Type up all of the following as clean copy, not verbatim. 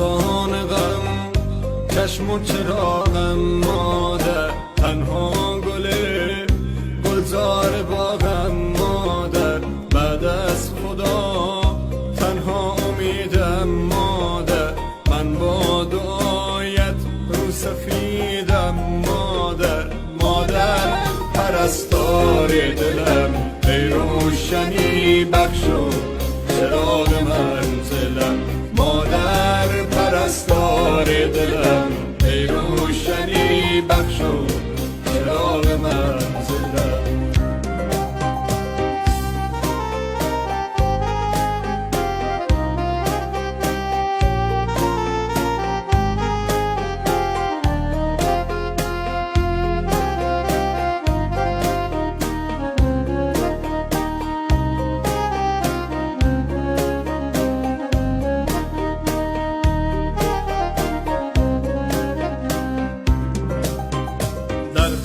سلطان غم چشم و چراغم مادر، تنها گل گلزار باغم مادر، بعد از خدا تنها امیدم مادر، من با دعایت رو سفیدم مادر، مادر پرستار دلم، ای روشنی بخش و چراغ منزلم، مادر پرستار دلم، ای روشنی بخش و چراغ منزلم.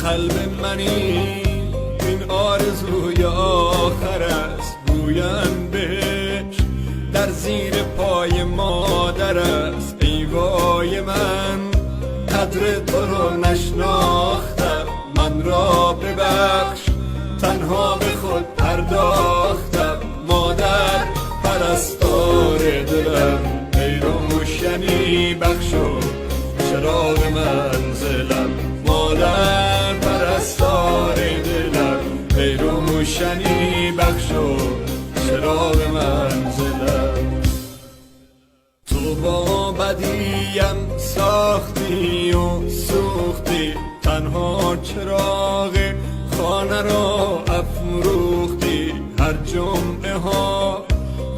قلب منی این آرزوی آخر است، گویم بهش در زیر پای مادر است، ای وای من قدر تو رو نشناختم، من را ببخش تنها به خود پرداختم، مادر پرستار دلم، ای روشنی بخش و چراغ منزلم، مادر پرستار دلم، ای روشنی بخش و چراغ منزلم. تو با بدیم ساختی و سوختی، تنها چراغ خانه را افروختی، هر جمعه ها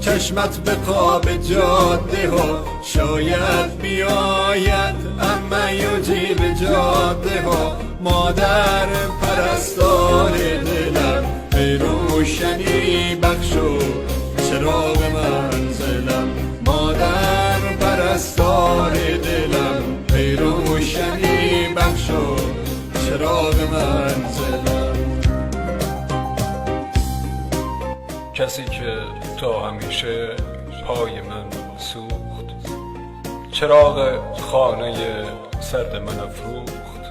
چشمت به قاب جاده ها، شاید بیاید اما یوجی به جاده ها، مادر پرستار دلم، ای روشنی بخش و چراغ منزلم، مادر پرستار دلم، ای روشنی بخش و چراغ منزلم. کسی که تا همیشه پای من سوخت، چراغ خانه سرد من افروخت،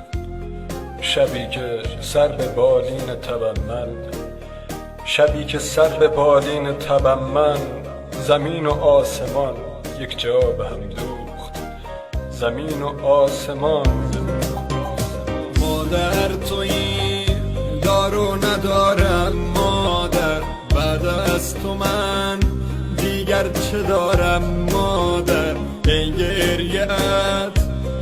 شبی که سر به بالین تبم من، شبی که سر به بالین تبم من، زمین و آسمان یک جا به هم دوخت، زمین و آسمان. مادر تویی دار و ندارم مادر، بعد از تو من دیگر چه دارم مادر، ای گریه‌ات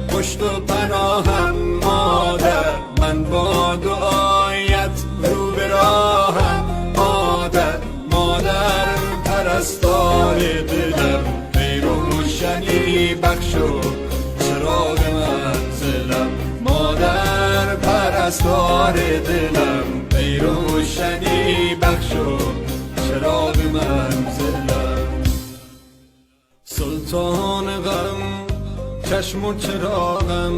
پشت و پناهم مادر، من با دعایت رو به راهم مادر، مادر پرستار دلم، ای روشنی بخش و چراغ منزلم، مادر پرستار دلم، ای روشنی بخش و چراغ منزلم. سلطان غم چشم و چراغم